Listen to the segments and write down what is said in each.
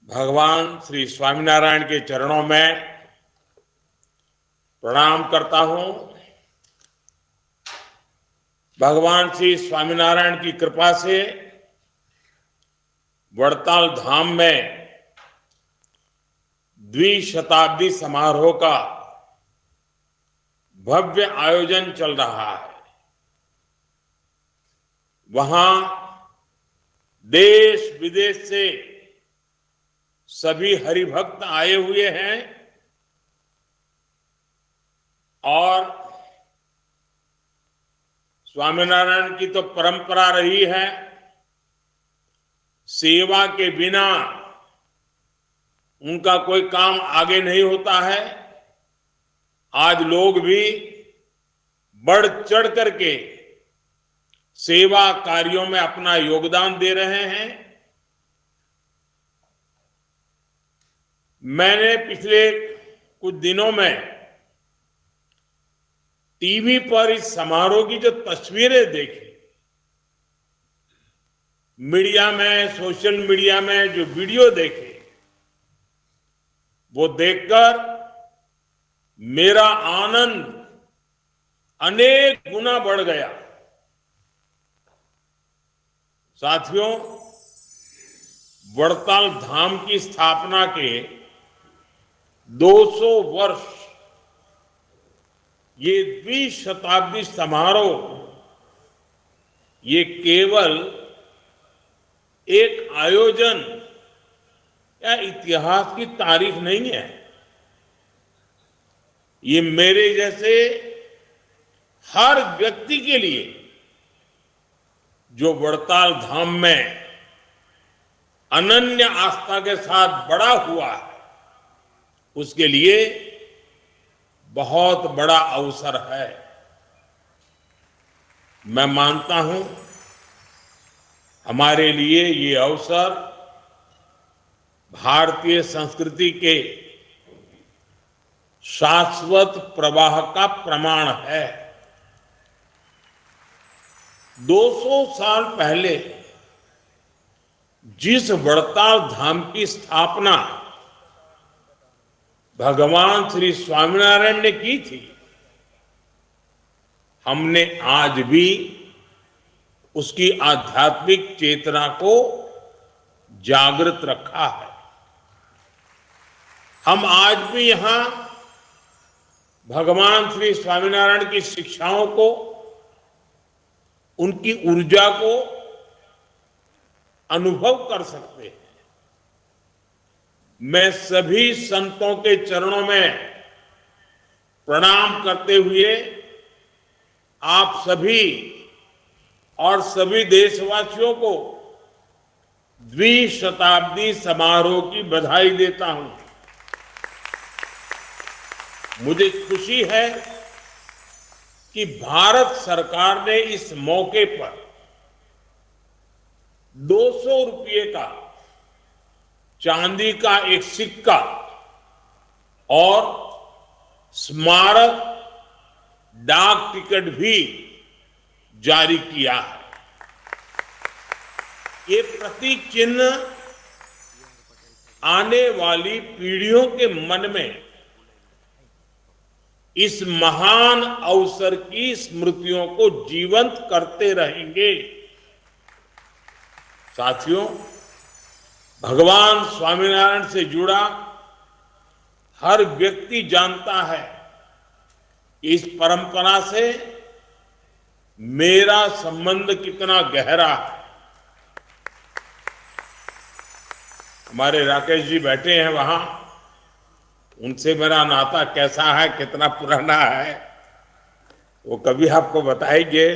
भगवान श्री स्वामीनारायण के चरणों में प्रणाम करता हूं। भगवान श्री स्वामीनारायण की कृपा से वड़ताल धाम में द्विशताब्दी समारोह का भव्य आयोजन चल रहा है। वहां देश विदेश से सभी हरिभक्त आए हुए हैं और स्वामीनारायण की तो परंपरा रही है, सेवा के बिना उनका कोई काम आगे नहीं होता है। आज लोग भी बढ़ चढ़ करके सेवा कार्यों में अपना योगदान दे रहे हैं। मैंने पिछले कुछ दिनों में टीवी पर इस समारोह की जो तस्वीरें देखी, मीडिया में, सोशल मीडिया में जो वीडियो देखे, वो देखकर मेरा आनंद अनेक गुना बढ़ गया। साथियों, वड़ताल धाम की स्थापना के 200 वर्ष, ये द्विशताब्दी समारोह, ये केवल एक आयोजन या इतिहास की तारीख नहीं है। ये मेरे जैसे हर व्यक्ति के लिए जो वड़ताल धाम में अनन्य आस्था के साथ बड़ा हुआ है, उसके लिए बहुत बड़ा अवसर है। मैं मानता हूं हमारे लिए ये अवसर भारतीय संस्कृति के शाश्वत प्रवाह का प्रमाण है। 200 साल पहले जिस वड़ताल धाम की स्थापना भगवान श्री स्वामीनारायण ने की थी, हमने आज भी उसकी आध्यात्मिक चेतना को जागृत रखा है। हम आज भी यहां भगवान श्री स्वामीनारायण की शिक्षाओं को, उनकी ऊर्जा को अनुभव कर सकते हैं। मैं सभी संतों के चरणों में प्रणाम करते हुए आप सभी और सभी देशवासियों को द्विशताब्दी समारोह की बधाई देता हूं। मुझे खुशी है कि भारत सरकार ने इस मौके पर 200 रुपये का चांदी का एक सिक्का और स्मारक डाक टिकट भी जारी किया है। ये प्रतीक चिन्ह आने वाली पीढ़ियों के मन में इस महान अवसर की स्मृतियों को जीवंत करते रहेंगे। साथियों, भगवान स्वामीनारायण से जुड़ा हर व्यक्ति जानता है कि इस परंपरा से मेरा संबंध कितना गहरा है। हमारे राकेश जी बैठे हैं वहां, उनसे मेरा नाता कैसा है, कितना पुराना है, वो कभी आपको बताएंगे।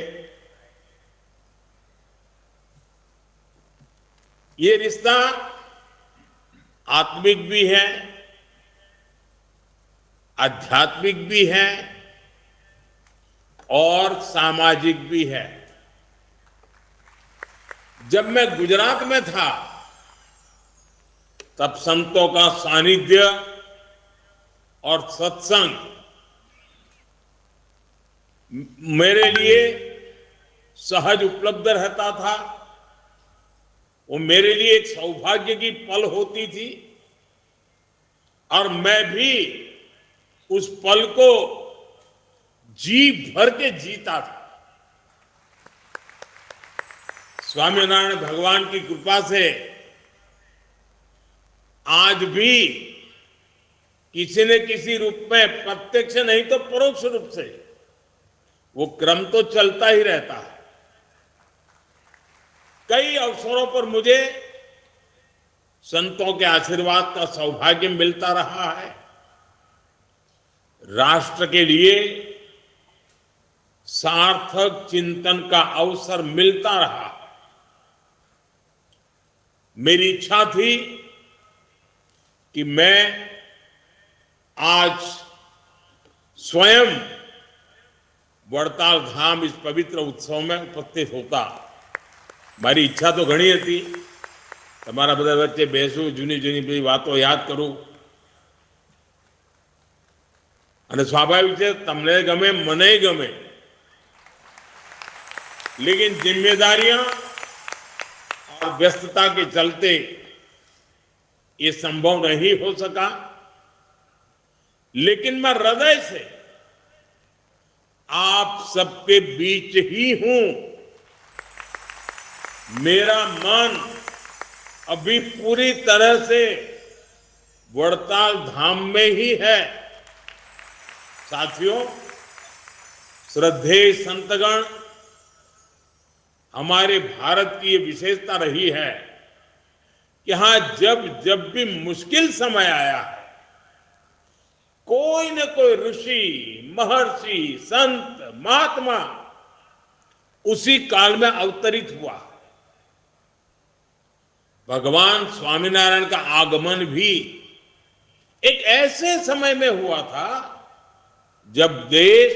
ये रिश्ता आत्मिक भी है, आध्यात्मिक भी है और सामाजिक भी है। जब मैं गुजरात में था, तब संतों का सानिध्य और सत्संग मेरे लिए सहज उपलब्ध रहता था। वो मेरे लिए एक सौभाग्य की पल होती थी और मैं भी उस पल को जी भर के जीता था। स्वामीनारायण भगवान की कृपा से आज भी किसी न किसी रूप में, प्रत्यक्ष नहीं तो परोक्ष रूप से, वो क्रम तो चलता ही रहता है। कई अवसरों पर मुझे संतों के आशीर्वाद का सौभाग्य मिलता रहा है। राष्ट्र के लिए सार्थक चिंतन का अवसर मिलता रहा। मेरी इच्छा थी कि मैं आज स्वयं वड़ताल धाम इस पवित्र उत्सव में उपस्थित होता। મારી ઈચ્છા તો ઘણી હતી, તમારા બધા વચ્ચે બેસું, જૂની જૂની બધી વાતો યાદ કરું, અને સ્વાભાવિક છે તમને ગમે મને ગમે, लेकिन जिम्मेदारियां और व्यस्तता के चलते ये संभव नहीं हो सका। लेकिन मैं हृदय से आप सबके बीच ही हूं। मेरा मन अभी पूरी तरह से वड़ताल धाम में ही है। साथियों, श्रद्धेय संतगण, हमारे भारत की ये विशेषता रही है कि यहां जब जब भी मुश्किल समय आया है, कोई न कोई ऋषि, महर्षि, संत, महात्मा उसी काल में अवतरित हुआ। भगवान स्वामीनारायण का आगमन भी एक ऐसे समय में हुआ था जब देश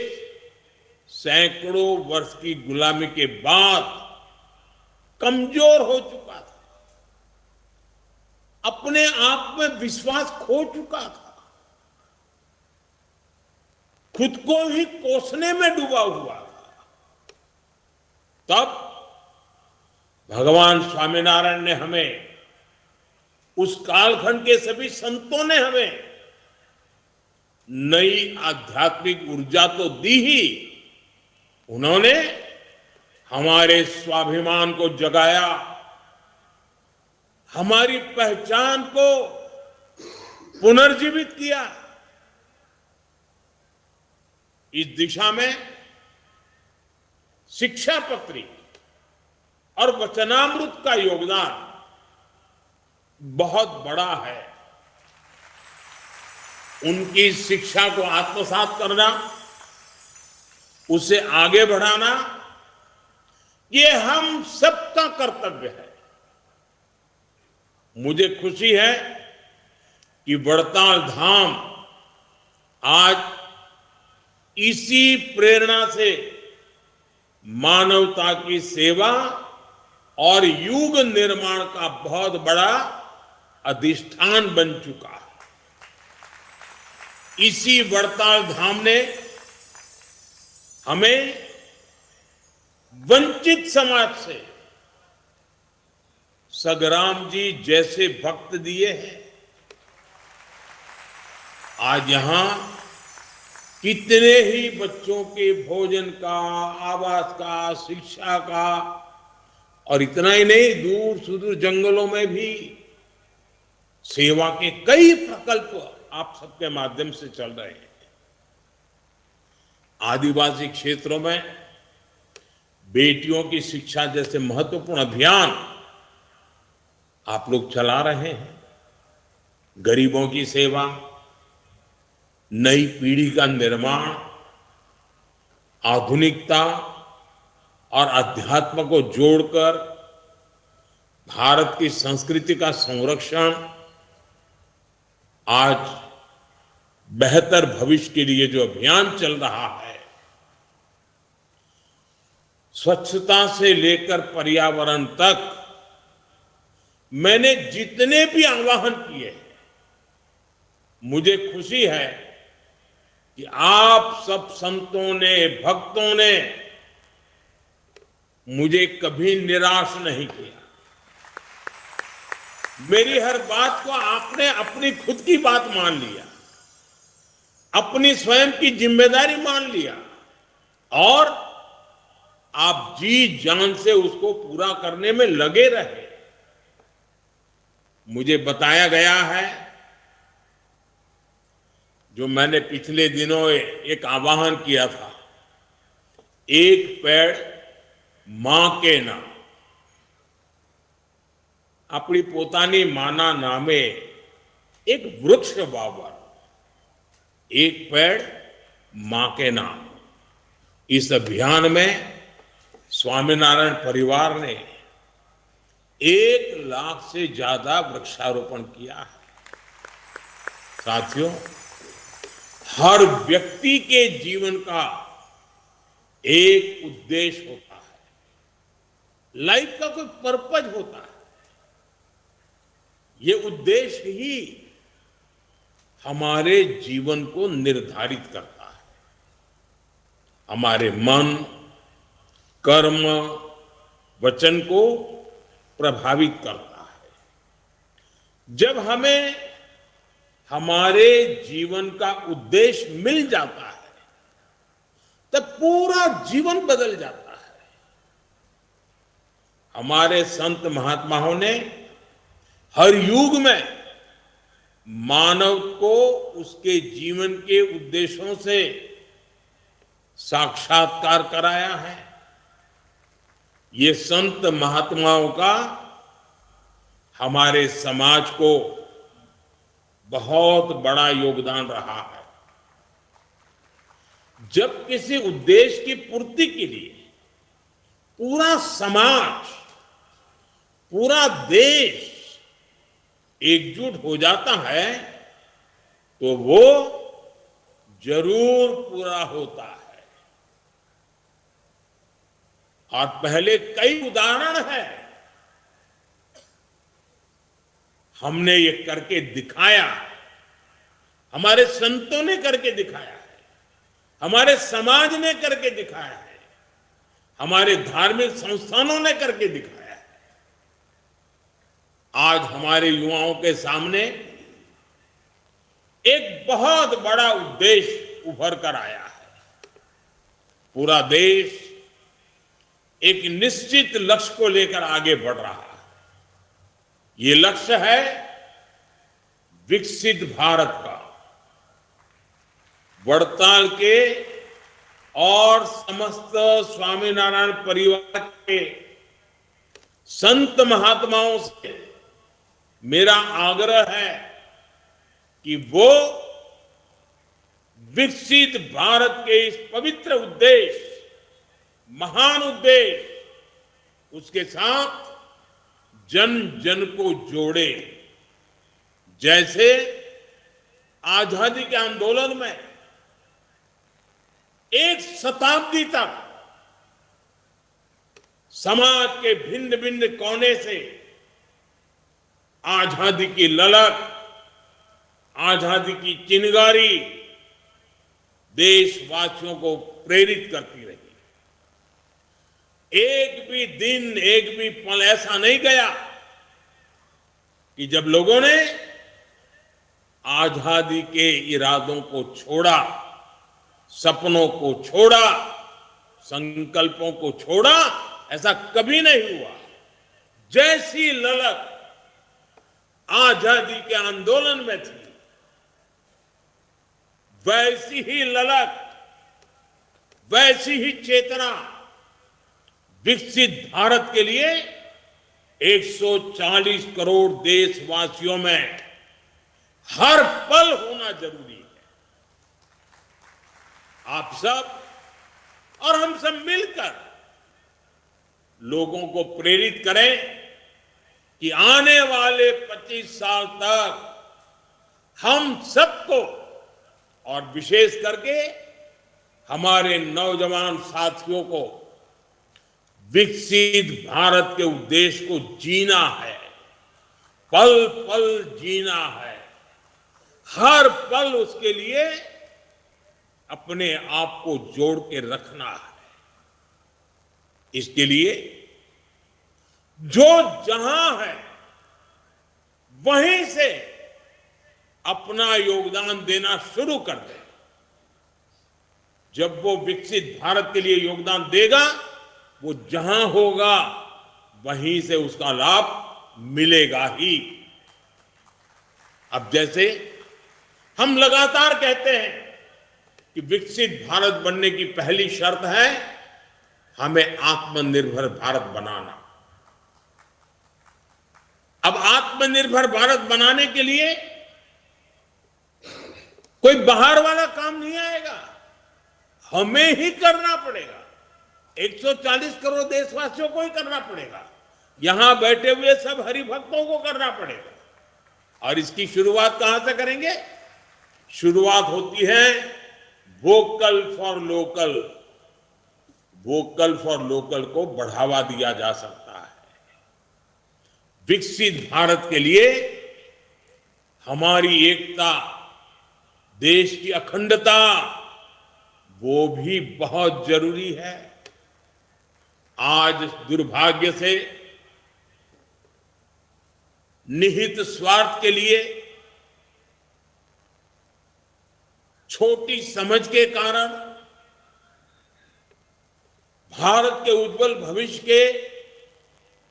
सैकड़ों वर्ष की गुलामी के बाद कमजोर हो चुका था, अपने आप में विश्वास खो चुका था, खुद को ही कोसने में डूबा हुआ था। तब भगवान स्वामीनारायण ने हमें, उस कालखंड के सभी संतों ने हमें नई आध्यात्मिक ऊर्जा तो दी ही, उन्होंने हमारे स्वाभिमान को जगाया, हमारी पहचान को पुनर्जीवित किया। इस दिशा में शिक्षापत्री और वचनामृत का योगदान बहुत बड़ा है। उनकी शिक्षा को आत्मसात करना, उसे आगे बढ़ाना, ये हम सबका कर्तव्य है। मुझे खुशी है कि वड़ताल धाम आज इसी प्रेरणा से मानवता की सेवा और युग निर्माण का बहुत बड़ा अधिष्ठान बन चुका है। इसी वड़ताल धाम ने हमें वंचित समाज से सगराम जी जैसे भक्त दिए हैं। आज यहां कितने ही बच्चों के भोजन का, आवास का, शिक्षा का, और इतना ही नहीं, दूर सुदूर जंगलों में भी सेवा के कई प्रकल्प आप सबके माध्यम से चल रहे हैं। आदिवासी क्षेत्रों में बेटियों की शिक्षा जैसे महत्वपूर्ण अभियान आप लोग चला रहे हैं। गरीबों की सेवा, नई पीढ़ी का निर्माण, आधुनिकता और अध्यात्म को जोड़कर भारत की संस्कृति का संरक्षण, आज बेहतर भविष्य के लिए जो अभियान चल रहा है, स्वच्छता से लेकर पर्यावरण तक, मैंने जितने भी आह्वान किए, मुझे खुशी है कि आप सब संतों ने, भक्तों ने मुझे कभी निराश नहीं किया। मेरी हर बात को आपने अपनी खुद की बात मान लिया, अपनी स्वयं की जिम्मेदारी मान लिया और आप जी जान से उसको पूरा करने में लगे रहे। मुझे बताया गया है, जो मैंने पिछले दिनों एक आह्वान किया था, एक पेड़ मां के नाम, अपनी પોતાની માના નામે एक वृक्ष वावर, एक पेड़ मां के नाम। इस अभियान में स्वामीनारायण परिवार ने 1 लाख से ज्यादा वृक्षारोपण किया है। साथियों, हर व्यक्ति के जीवन का एक उद्देश्य होता है, लाइफ का कोई पर्पज होता है। ये उद्देश्य ही हमारे जीवन को निर्धारित करता है, हमारे मन, कर्म, वचन को प्रभावित करता है। जब हमें हमारे जीवन का उद्देश्य मिल जाता है, तब पूरा जीवन बदल जाता है। हमारे संत महात्माओं ने हर युग में मानव को उसके जीवन के उद्देश्यों से साक्षात्कार कराया है। ये संत महात्माओं का हमारे समाज को बहुत बड़ा योगदान रहा है। जब किसी उद्देश्य की पूर्ति के लिए पूरा समाज, पूरा देश एकजुट हो जाता है, तो वो जरूर पूरा होता है। और पहले कई उदाहरण हैं, हमने ये करके दिखाया, हमारे संतों ने करके दिखाया है, हमारे समाज ने करके दिखाया है, हमारे धार्मिक संस्थानों ने करके दिखाया है। आज हमारे युवाओं के सामने एक बहुत बड़ा उद्देश्य उभर कर आया है। पूरा देश एक निश्चित लक्ष्य को लेकर आगे बढ़ रहा है। ये लक्ष्य है विकसित भारत का। वड़ताल के और समस्त स्वामीनारायण परिवार के संत महात्माओं से मेरा आग्रह है कि वो विकसित भारत के इस पवित्र उद्देश्य, महान उद्देश्य, उसके साथ जन जन को जोड़े। जैसे आजादी के आंदोलन में 1 शताब्दी तक समाज के भिन्न भिन्न कोने से आजादी की ललक, आजादी की चिंगारी देशवासियों को प्रेरित करती रही। एक भी दिन, एक भी पल ऐसा नहीं गया कि जब लोगों ने आजादी के इरादों को छोड़ा, सपनों को छोड़ा, संकल्पों को छोड़ा। ऐसा कभी नहीं हुआ। जैसी ललक आजादी के आंदोलन में थी, वैसी ही ललक, वैसी ही चेतना विकसित भारत के लिए 140 करोड़ देशवासियों में हर पल होना जरूरी है। आप सब और हम सब मिलकर लोगों को प्रेरित करें कि आने वाले 25 साल तक हम सबको, और विशेष करके हमारे नौजवान साथियों को, विकसित भारत के उद्देश्य को जीना है, पल पल जीना है, हर पल उसके लिए अपने आप को जोड़ के रखना है। इसके लिए जो जहां है वहीं से अपना योगदान देना शुरू कर दे। जब वो विकसित भारत के लिए योगदान देगा, वो जहां होगा वहीं से उसका लाभ मिलेगा ही। अब जैसे हम लगातार कहते हैं कि विकसित भारत बनने की पहली शर्त है हमें आत्मनिर्भर भारत बनाना। अब आत्मनिर्भर भारत बनाने के लिए कोई बाहर वाला काम नहीं आएगा, हमें ही करना पड़ेगा। 140 करोड़ देशवासियों को ही करना पड़ेगा, यहां बैठे हुए सब हरिभक्तों को करना पड़ेगा। और इसकी शुरुआत कहां से करेंगे? शुरुआत होती है vocal for local. Vocal for local को बढ़ावा दिया जा सकता है। विकसित भारत के लिए हमारी एकता, देश की अखंडता, वो भी बहुत जरूरी है। आज दुर्भाग्य से निहित स्वार्थ के लिए, छोटी समझ के कारण भारत के उज्जवल भविष्य के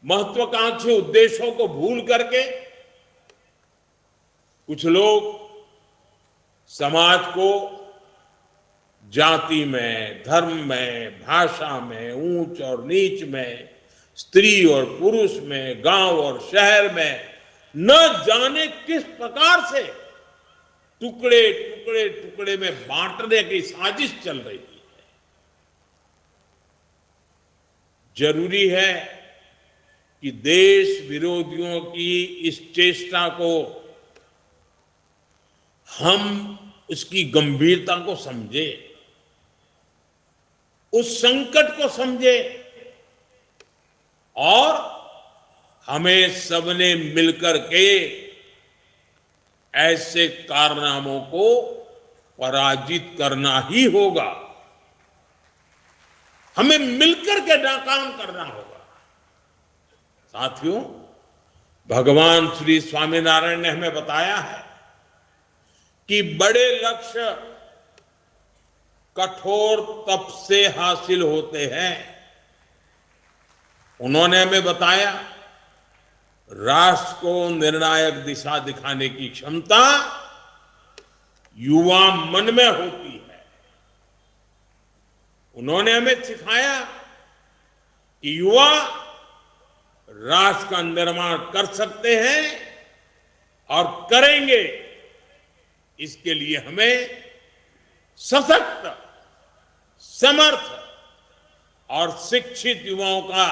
महत्वाकांक्षी उद्देश्यों को भूल करके कुछ लोग समाज को जाति में, धर्म में, भाषा में, ऊंच और नीच में, स्त्री और पुरुष में, गांव और शहर में न जाने किस प्रकार से टुकड़े टुकड़े टुकड़े में बांटने की साजिश चल रही है। जरूरी है कि देश विरोधियों की इस चेष्टा को हम उसकी गंभीरता को समझे, उस संकट को समझे और हमें सबने मिलकर के ऐसे कारनामों को पराजित करना ही होगा। हमें मिलकर के काम करना होगा। साथियों, भगवान श्री स्वामीनारायण ने हमें बताया है कि बड़े लक्ष्य कठोर तप से हासिल होते हैं। उन्होंने हमें बताया राष्ट्र को निर्णायक दिशा दिखाने की क्षमता युवा मन में होती है। उन्होंने हमें सिखाया कि युवा राष्ट्र का निर्माण कर सकते हैं और करेंगे। इसके लिए हमें सशक्त, समर्थ और शिक्षित युवाओं का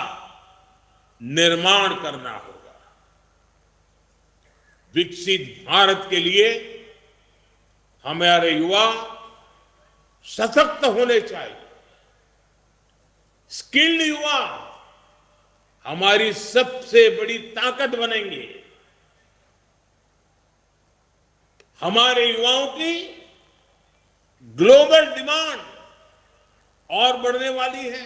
निर्माण करना होगा। विकसित भारत के लिए हमारे युवा सशक्त होने चाहिए। स्किल्ड युवा हमारी सबसे बड़ी ताकत बनेंगे। हमारे युवाओं की ग्लोबल डिमांड और बढ़ने वाली है।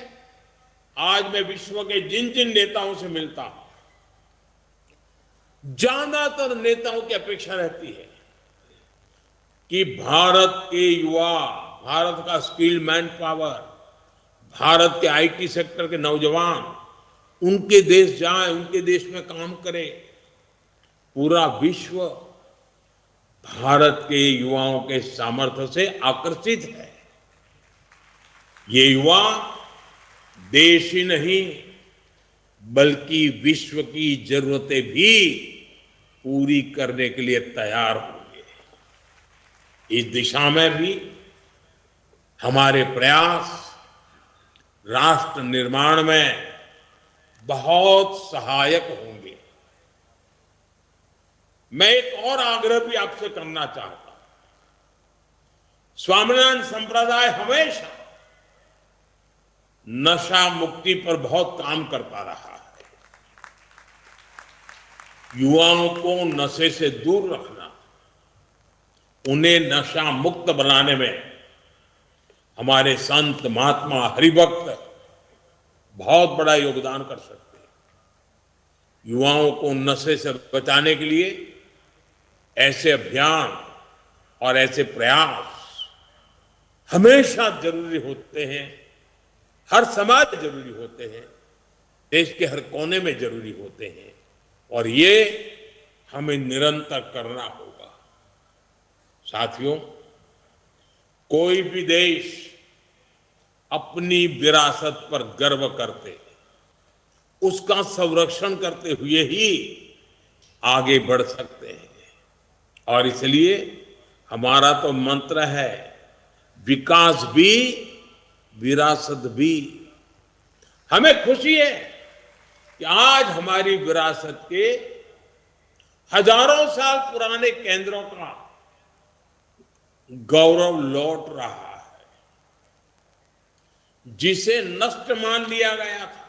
आज मैं विश्व के जिन जिन नेताओं से मिलता हूं, ज्यादातर नेताओं की अपेक्षा रहती है कि भारत के युवा, भारत का स्किल मैन पावर, भारत के आईटी सेक्टर के नौजवान उनके देश जाएं, उनके देश में काम करें। पूरा विश्व भारत के युवाओं के सामर्थ्य से आकर्षित है। ये युवा देश ही नहीं बल्कि विश्व की जरूरतें भी पूरी करने के लिए तैयार होंगे। इस दिशा में भी हमारे प्रयास राष्ट्र निर्माण में बहुत सहायक होंगे। मैं एक और आग्रह भी आपसे करना चाहता हूं। स्वामीनारायण संप्रदाय हमेशा नशा मुक्ति पर बहुत काम करता रहा है। युवाओं को नशे से दूर रखना, उन्हें नशा मुक्त बनाने में हमारे संत, महात्मा, हरिभक्त बहुत बड़ा योगदान कर सकते हैं। युवाओं को नशे से बचाने के लिए ऐसे अभियान और ऐसे प्रयास हमेशा जरूरी होते हैं, हर समाज जरूरी होते हैं, देश के हर कोने में जरूरी होते हैं और ये हमें निरंतर करना होगा। साथियों, कोई भी देश अपनी विरासत पर गर्व करते, उसका संरक्षण करते हुए ही आगे बढ़ सकते हैं और इसलिए हमारा तो मंत्र है, विकास भी विरासत भी। हमें खुशी है कि आज हमारी विरासत के हजारों साल पुराने केंद्रों का गौरव लौट रहा है। जिसे नष्ट मान लिया गया था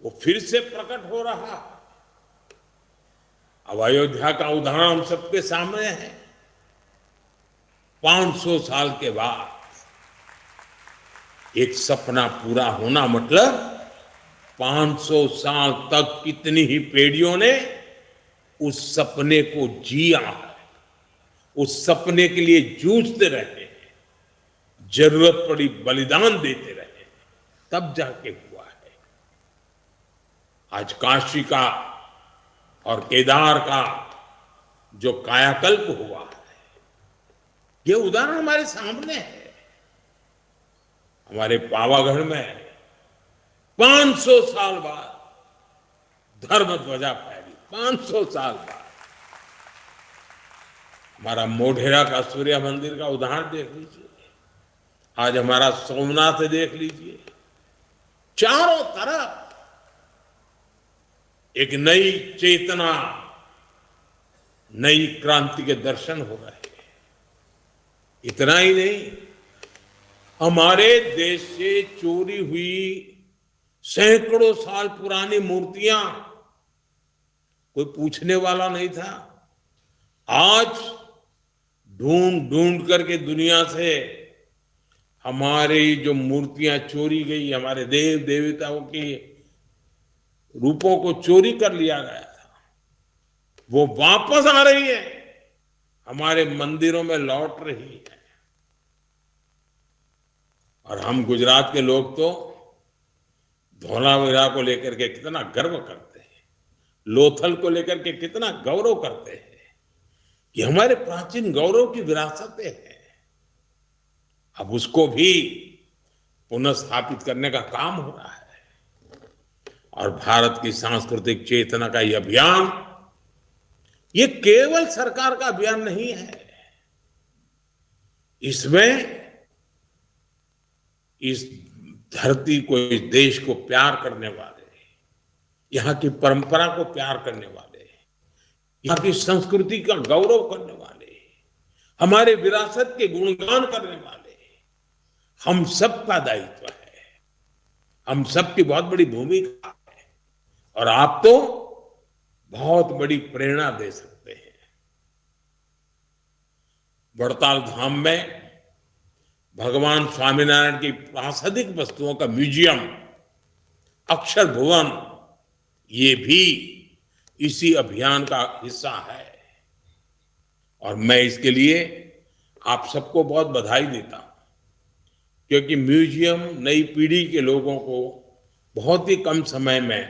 वो फिर से प्रकट हो रहा है। अब अयोध्या का उदाहरण हम सबके सामने है। 500 साल के बाद एक सपना पूरा होना मतलब 500 साल तक कितनी ही पीढ़ियों ने उस सपने को जिया है, उस सपने के लिए जूझते रहे हैं, जरूरत पड़ी बलिदान देते रहे हैं, तब जाके हुआ है। आज काशी का और केदार का जो कायाकल्प हुआ है, ये उदाहरण हमारे सामने है। हमारे पावागढ़ में 500 साल बाद धर्म ध्वजा फहरी, 500 साल बाद। हमारा मोढेरा का सूर्य मंदिर का उदाहरण देख लीजिए, आज हमारा सोमनाथ देख लीजिए, चारों तरफ एक नई चेतना, नई क्रांति के दर्शन हो रहे हैं। इतना ही नहीं, हमारे देश से चोरी हुई सैकड़ों साल पुरानी मूर्तियां कोई पूछने वाला नहीं था। आज ढूंढ ढूंढ करके दुनिया से हमारी जो मूर्तियां चोरी गई, हमारे देव देवताओं के रूपों को चोरी कर लिया गया था, वो वापस आ रही है, हमारे मंदिरों में लौट रही है। और हम गुजरात के लोग तो धौलावीरा को लेकर के कितना गर्व करते हैं, लोथल को लेकर के कितना गौरव करते हैं। ये हमारे प्राचीन गौरव की विरासतें हैं। अब उसको भी पुनः स्थापित करने का काम हो रहा है और भारत की सांस्कृतिक चेतना का यह अभियान, ये केवल सरकार का अभियान नहीं है। इसमें इस धरती को, इस देश को प्यार करने वाले, यहाँ की परंपरा को प्यार करने वाले, यहाँ की संस्कृति का गौरव करने वाले, हमारे विरासत के गुणगान करने वाले, हम सबका दायित्व है, हम सबकी बहुत बड़ी भूमिका है और आप तो बहुत बड़ी प्रेरणा दे सकते हैं। बड़ताल धाम में भगवान स्वामीनारायण की प्रासादिक वस्तुओं का म्यूजियम अक्षर भुवन, ये भी इसी अभियान का हिस्सा है और मैं इसके लिए आप सबको बहुत बधाई देता हूं, क्योंकि म्यूजियम नई पीढ़ी के लोगों को बहुत ही कम समय में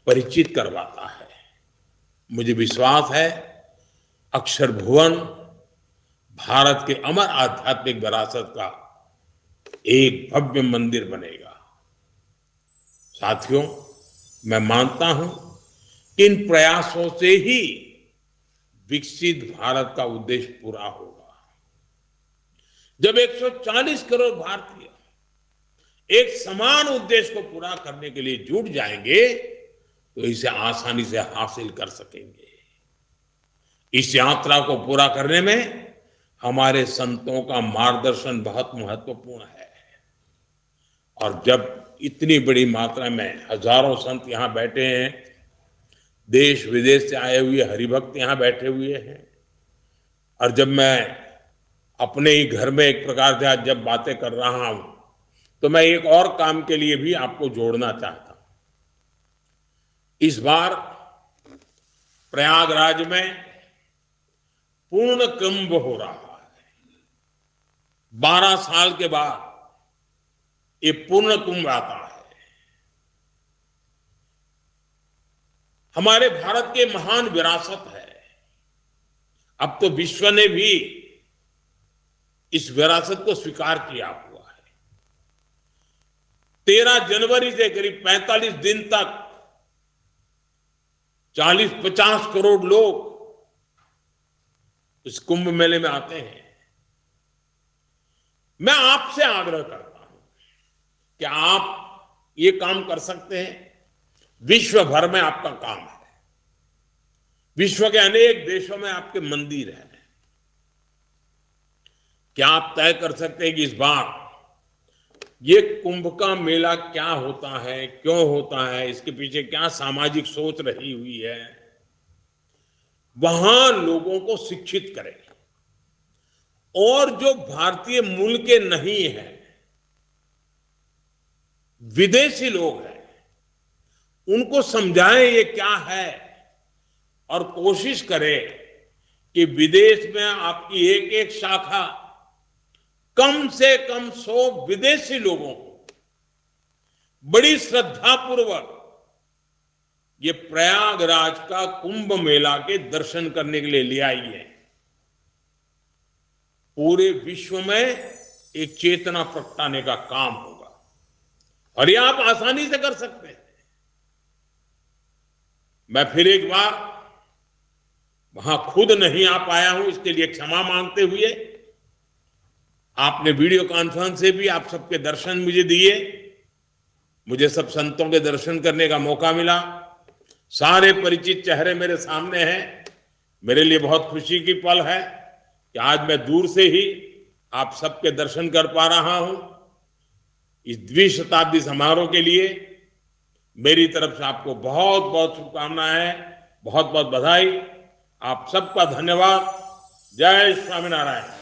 परिचित करवाता है। मुझे विश्वास है अक्षर भुवन भारत के अमर आध्यात्मिक विरासत का एक भव्य मंदिर बनेगा। साथियों, मैं मानता हूं कि इन प्रयासों से ही विकसित भारत का उद्देश्य पूरा होगा। जब 140 करोड़ भारतीय एक समान उद्देश्य को पूरा करने के लिए जुट जाएंगे तो इसे आसानी से हासिल कर सकेंगे। इस यात्रा को पूरा करने में हमारे संतों का मार्गदर्शन बहुत महत्वपूर्ण है और जब इतनी बड़ी मात्रा में हजारों संत यहां बैठे हैं, देश विदेश से आए हुए हरिभक्त यहां बैठे हुए हैं, और जब मैं अपने ही घर में एक प्रकार से आज जब बातें कर रहा हूं तो मैं एक और काम के लिए भी आपको जोड़ना चाहता हूं। इस बार प्रयागराज में पूर्ण कुंभ हो रहा है। 12 साल के बाद ये पूर्ण कुंभ आता है। हमारे भारत के महान विरासत है। अब तो विश्व ने भी इस विरासत को स्वीकार किया हुआ है। 13 जनवरी से करीब 45 दिन तक 40-50 करोड़ लोग इस कुंभ मेले में आते हैं। मैं आपसे आग्रह करता हूं कि आप ये काम कर सकते हैं। विश्व भर में आपका काम है। विश्व के अनेक देशों में आपके मंदिर हैं। क्या आप तय कर सकते हैं कि इस बार ये कुंभ का मेला क्या होता है, क्यों होता है, इसके पीछे क्या सामाजिक सोच रही हुई है, वहां लोगों को शिक्षित करें। और जो भारतीय मूल के नहीं है, विदेशी लोग हैं, उनको समझाएं ये क्या है और कोशिश करें कि विदेश में आपकी एक एक शाखा कम से कम 100 विदेशी लोगों को बड़ी श्रद्धापूर्वक ये प्रयागराज का कुंभ मेला के दर्शन करने के लिए ले आई है। पूरे विश्व में एक चेतना प्रगटाने का काम होगा और ये आप आसानी से कर सकते हैं। मैं फिर एक बार वहां खुद नहीं आ पाया हूं, इसके लिए क्षमा मांगते हुए आपने वीडियो कॉन्फ्रेंस से भी आप सबके दर्शन मुझे दिए। मुझे सब संतों के दर्शन करने का मौका मिला। सारे परिचित चेहरे मेरे सामने हैं। मेरे लिए बहुत खुशी की पल है कि आज मैं दूर से ही आप सबके दर्शन कर पा रहा हूं। इस द्विशताब्दी समारोह के लिए मेरी तरफ से आपको बहुत बहुत शुभकामनाएं, बहुत बहुत बधाई। आप सबका धन्यवाद। जय स्वामीनारायण।